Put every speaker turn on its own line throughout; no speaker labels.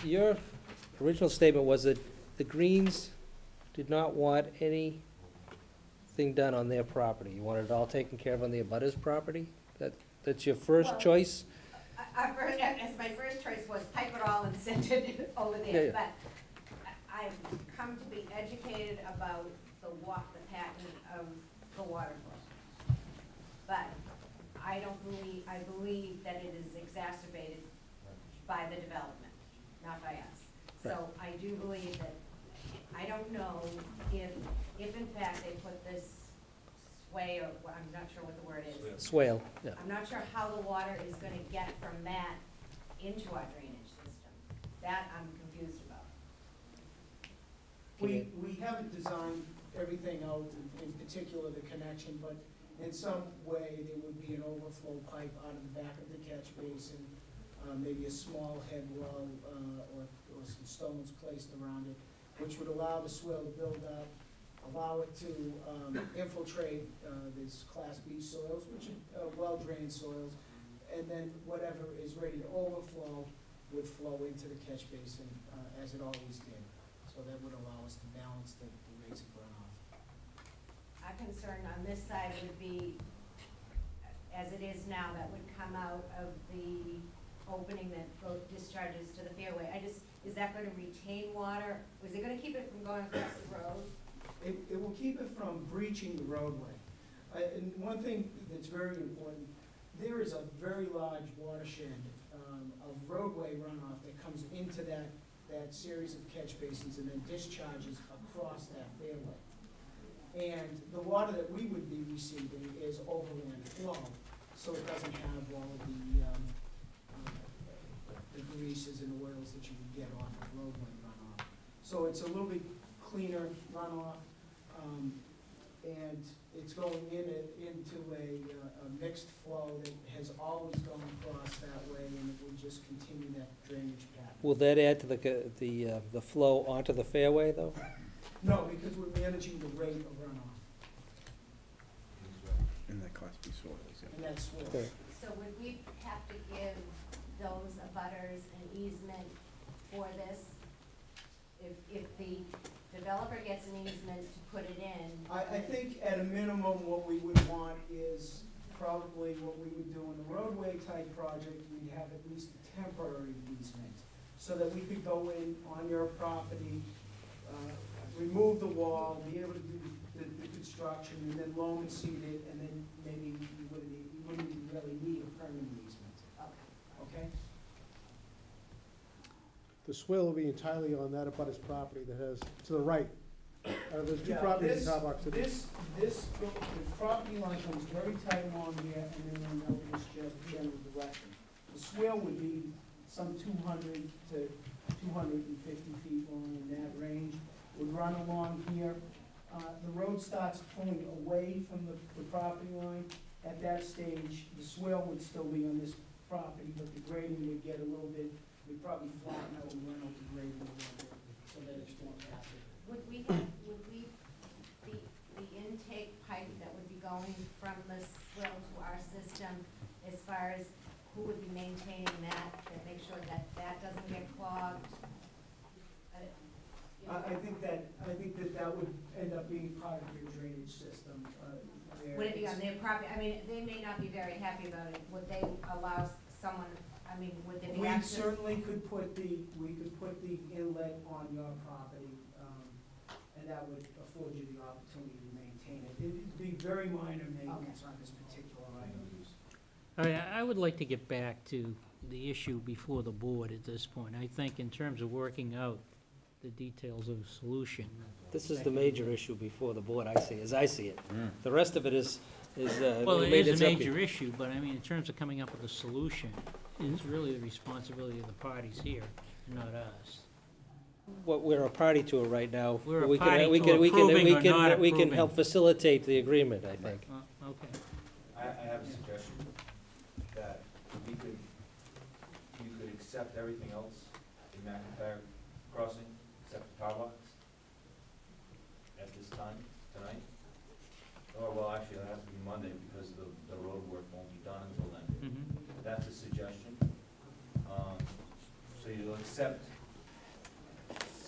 your original statement was that the Greens did not want anything done on their property. You wanted it all taken care of on the abutters' property? That's your first
Well,
choice?
As my first choice was pipe it all and send it over
Yeah,
there,
yeah.
but I've come to be educated about the pattern of the water flow. But I believe that it is exacerbated by the development, not by us. So I do believe that, I don't know if in fact they put this sway, or I'm not sure what the word is.
Swale, yeah.
I'm not sure how the water is gonna get from that into our drainage system. That I'm confused about.
We haven't designed everything out, in particular the connection, but in some way there would be an overflow pipe out of the back of the catch basin, maybe a small head well, or some stones placed around it, which would allow the swale to build up, allow it to infiltrate these Class B soils, which are well-drained soils, and then whatever is ready to overflow would flow into the catch basin as it always did. So that would allow us to balance the rates of runoff.
Our concern on this side would be, as it is now, that would come out of the opening that discharges to the fairway. Is that going to retain water? Is it going to keep it from going across the road?
It will keep it from breaching the roadway. And one thing that's very important, there is a very large watershed of roadway runoff that comes into that series of catch basins and then discharges across that fairway. And the water that we would be receiving is overland flow, so it doesn't have all of the greases and oils that you would get off of roadway runoff. So it's a little bit cleaner runoff, and it's going into a mixed flow that has always gone across that way, and it will just continue that drainage pattern.
Will that add to the flow onto the fairway, though?
No, because we're managing the rate of runoff,
In that Class B soils, yeah.
and that's what.
Okay.
So would we have to give those abutters an easement for this? If the developer gets an easement to put it in?
I think at a minimum, what we would want is probably what we would do in the roadway type project, we'd have at least a temporary easement, so that we could go in on your property, remove the wall, be able to do the construction, and then loam and seed it, and then maybe you wouldn't really need a permanent easement. Okay?
The swale will be entirely on that abutter's property that has, to the right. There's two properties in Top City.
The property line comes very tight along here, and then in this general direction. The swale would be some 200 to 250 feet long in that range. Would run along here. The road starts pulling away from the property line. At that stage, the swale would still be on this property, but the grading would get a little bit, we'd probably flatten out and run out the grading a little bit so that it's more active.
The intake pipe that would be going from the swale to our system, as far as who would be maintaining that, to make sure that doesn't get clogged?
I think that would end up being part of your drainage system.
Would it be on their property? I mean, they may not be very happy about it. Would they allow someone, would there be
We
access?
certainly could put the inlet on your property, and that would afford you the opportunity to maintain it. It'd be very minor maintenance on this particular item.
I would like to get back to the issue before the board at this point. I think in terms of working out the details of a solution.
This is the major issue before the board, as I see it. The rest of it is
Well, it is a major issue, but I mean, in terms of coming up with a solution, it's really the responsibility of the parties here, not us.
What we're a party to it right now.
We're a
We can-
party
we
to
can- we can-
approving
we
or
can-
not
We can
approving.
help facilitate the agreement, I think.
Okay.
I have a suggestion, that you could accept everything else in McIntyre Crossing, except the car lots, at this time, tonight. Or, well, actually, that has to be Monday, because the road work won't be done until then.
Mhm.
That's a suggestion. So you'll accept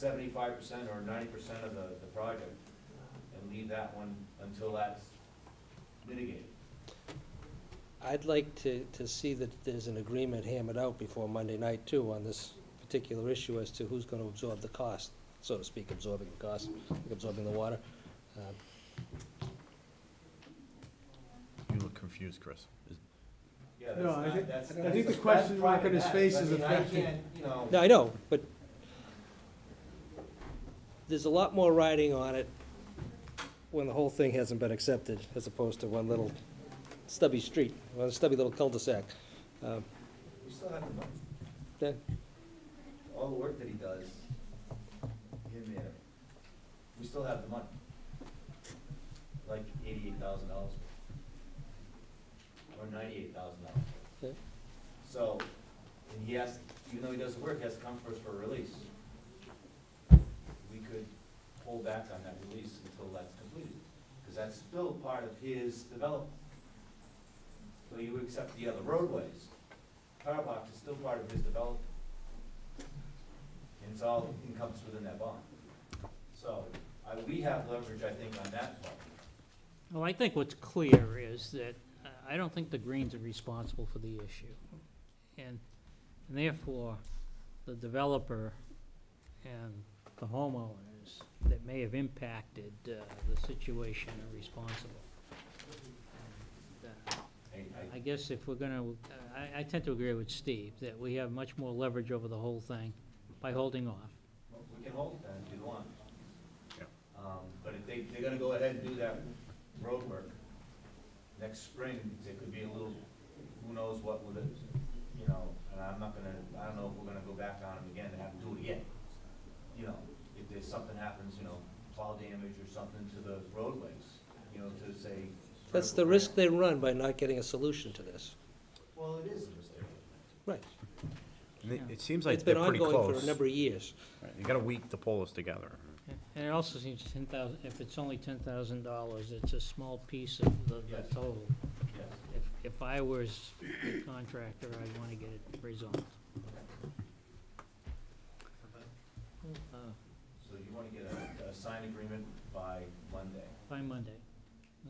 75% or 90% of the project and leave that one until that's mitigated.
I'd like to see that there's an agreement hammered out before Monday night too on this particular issue as to who's gonna absorb the cost, so to speak, absorbing the cost, absorbing the water.
You look confused, Chris.
Yeah,
No,
that's
I
not,
think-
that's.
I
that's
think the
that's
question mark
private
on his
matters.
face
I
is
mean, I
affecting-
can't, you know.
No, I know, but there's a lot more riding on it when the whole thing hasn't been accepted, as opposed to one little stubby street, one stubby little cul-de-sac.
We still have the money.
Yeah.
All the work that he does in there, we still have the money. Like $88,000. Or $98,000.
Yeah.
So, and he has, even though he does the work, he has to come first for a release. We could hold back on that release until that's completed, because that's still part of his development. So you accept the other roadways, car box is still part of his development. And it's all encompassed within that bond. So, we have leverage, I think, on that part.
Well, I think what's clear is that I don't think the Greens are responsible for the issue. And therefore, the developer and the homeowners that may have impacted the situation are responsible. And, I guess if we're gonna, I tend to agree with Steve, that we have much more leverage over the whole thing by holding off.
Well, we can hold it then if you want.
Yep.
But if they're gonna go ahead and do that road work next spring, there could be a little, who knows what with it, you know, and I don't know if we're gonna go back on them again to have to do it again. You know, if there's something happens, you know, plow damage or something to the roadways, you know, to say.
That's the risk they run by not getting a solution to this.
Well, it is a mistake.
Right.
And it seems like
It's been
they're pretty
ongoing
close.
for a number of years.
Right, you got a week to pull this together.
And it also seems if it's only $10,000, it's a small piece of the
Yes.
total.
Yes.
If I was a contractor, I'd wanna get it resolved.
So you wanna get a signed agreement by Monday?
By Monday.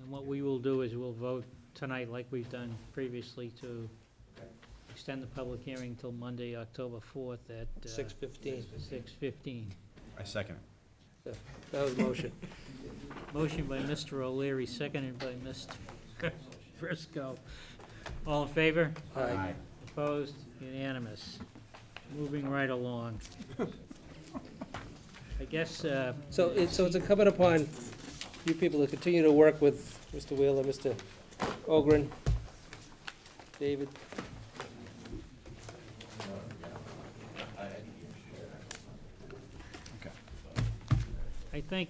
And what we will do is we'll vote tonight, like we've done previously, to
Okay.
extend the public hearing till Monday, October 4th at
6:15.
6:15.
I second it.
That was motion.
Motion by Mr. O'Leary, seconded by Mr. Briscoe. All in favor?
Aye.
Opposed? Unanimous. Moving right along. I guess,
So it's incumbent upon you people to continue to work with Mr. Wheeler, Mr. Ogren, David.
Okay.
I think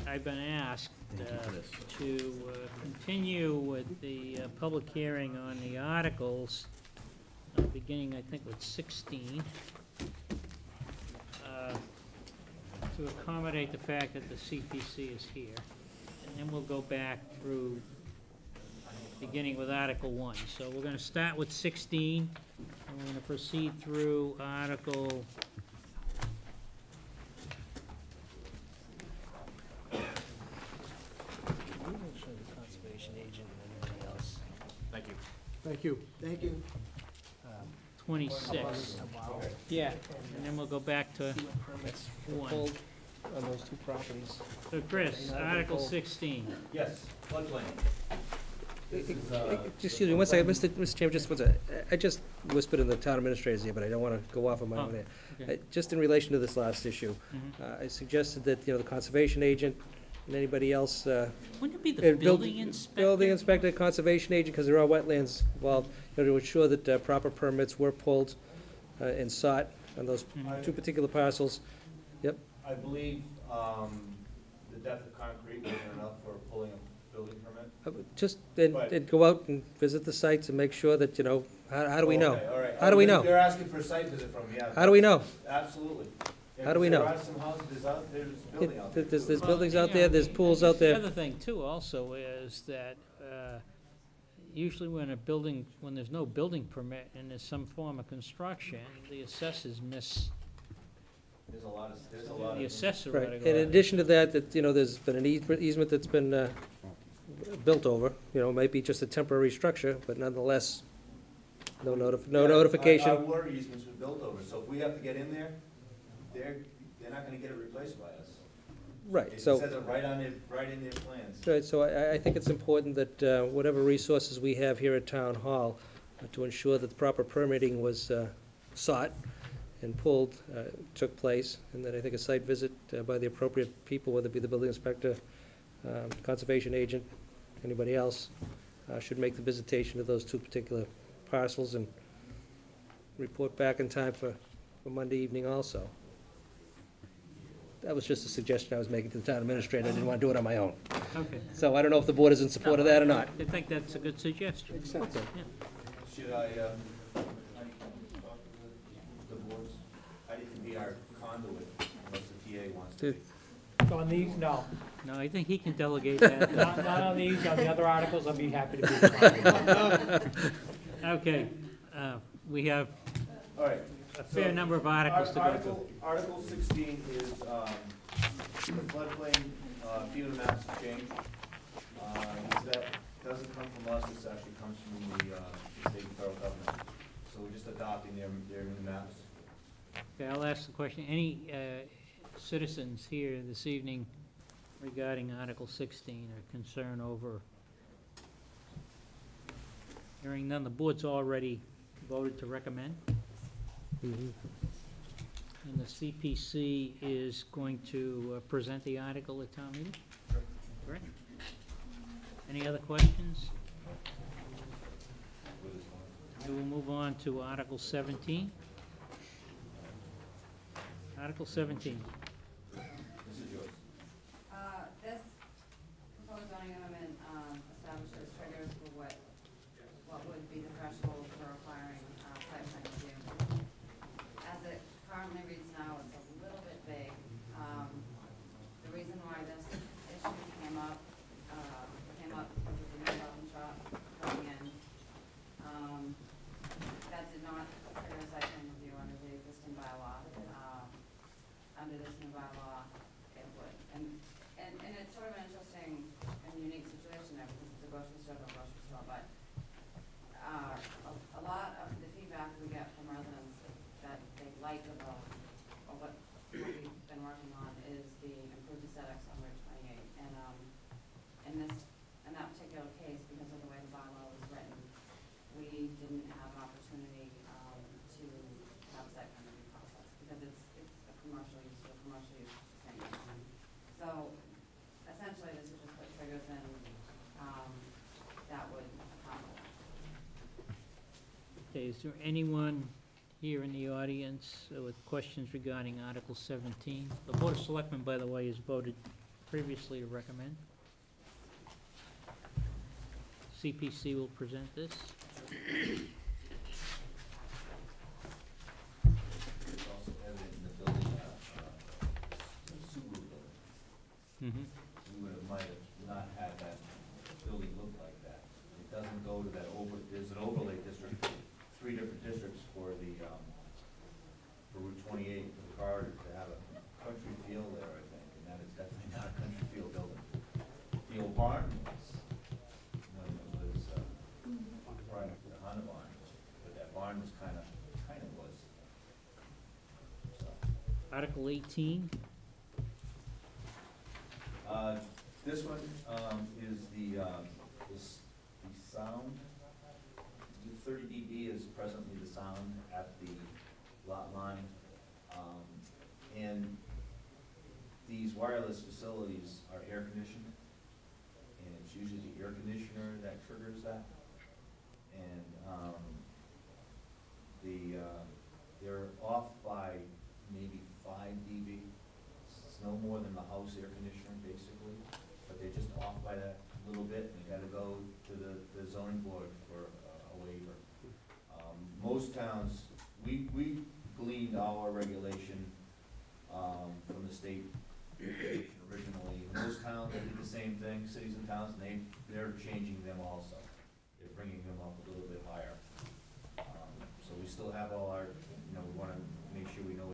I've been asked
Thank you for this.
to continue with the public hearing on the articles, beginning, I think, with 16, to accommodate the fact that the CPC is here. And then we'll go back through, beginning with Article 1. So we're going to start with 16, and we're going to proceed through Article
Conservation agent and everything else.
Thank you.
Thank you.
Thank you.
26. Yeah, and then we'll go back to
Permits
1.
pulled on those two properties.
So Chris, Article 16.
Yes, floodplain. This is,
Excuse me, one second, Mr. Chairman, just one second. I just whispered in the town administrator's ear, but I don't want to go off on my own there.
Okay.
Just in relation to this last issue,
Mhm.
I suggested that, the conservation agent and anybody else,
Wouldn't it be the
build-
building inspector?
building inspector, conservation agent, because there are wetlands involved, to ensure that proper permits were pulled and sought on those
Mhm.
two particular parcels.
I believe, the depth of concrete wasn't enough for pulling a building permit.
Just,
Right.
and go out and visit the sites and make sure that, how do we know?
Okay, all right.
How do we know?
They're asking for a site visit from me, yeah.
How do we know?
Absolutely. Yeah,
How do we
'cause
know?
There are some houses, there's building out there.
There's
too.
buildings
Well,
out there, there's
yeah,
pools
and
out there.
The other thing too also is that usually when there's no building permit and there's some form of construction, the assessors miss
There's a lot of.
The assessor ought to
Right,
go
in
out.
addition to that, there's been an easement that's been built over, might be just a temporary structure, but nonetheless, no notification.
Our water easements were built over, so if we have to get in there, they're not gonna get it replaced by us.
Right,
It
so,
says it right in their plans.
right, so I think it's important that whatever resources we have here at Town Hall to ensure that the proper permitting was sought and pulled, took place, and that I think a site visit by the appropriate people, whether it be the building inspector, conservation agent, anybody else, should make the visitation of those two particular parcels and report back in time for Monday evening also. That was just a suggestion I was making to the town administrator. I didn't want to do it on my own.
Okay.
So I don't know if the board is in support of that or not.
I think that's a good suggestion.
Makes sense.
Should I, talk to the boards? I need to be our conduit unless the TA wants to.
On these, no.
No, I think he can delegate that.
Not on these, on the other articles, I'll be happy to be the conduit.
Okay, we have
All right.
a fair number of articles to go through.
Article 16 is, the floodplain, FEMA maps have changed. That doesn't come from us, this actually comes from the state and federal government. So we're just adopting their new maps.
Okay, I'll ask the question. Any citizens here this evening regarding Article 16 or concern over? Hearing none, the board's already voted to recommend.
Mhm.
And the CPC is going to present the article at town meeting?
Sure.
Correct. Any other questions? We will move on to Article 17. Article 17.
This is yours.
This proposed zoning amendment, establishes triggers for what would be the threshold for requiring, site plan review. As it currently reads now, it's a little bit vague. The reason why this issue came up because of the new button shop coming in. That did not trigger a site plan review under the existing bylaw. Under this new bylaw, it would. And it's sort of an interesting and unique situation there because it's a grocery store, but a lot of the feedback we get from residents that they like about, or what we've been working on is the improved aesthetics on Route 28. And in that particular case, because of the way the bylaw was written, we didn't have an opportunity to have a site plan review process because it's a commercial use, so commercial use is the same use. So essentially, this would just put triggers in that would accommodate.
Okay, is there anyone here in the audience with questions regarding Article 17? The Board of Selectmen, by the way, has voted previously to recommend. CPC will present this.
It's also evident in the building, the Subaru building.
Mm-hmm.
Might have not had that building look like that. It doesn't go to that there's an overlay district, 3 different districts for the, for Route 28, for the corridor to have a country feel there, I think, and that is definitely not a country feel building. The old barn was, when it was, right, the Honda barn, but that barn was kind of was. So.
Article 18.
This one, is the sound. The 30 dB is presently the sound at the lot line. And these wireless facilities are air conditioned, and it's usually the air conditioner that triggers that. And, they're off by maybe 5 dB. It's no more than the house air conditioner, basically, but they're just off by that little bit, and you gotta go to the zoning board for a waiver. Most towns, we gleaned our regulation, from the state originally. Most towns that did the same thing, cities and towns, and they're changing them also. They're bringing them up a little bit higher. So we still have all our, we wanna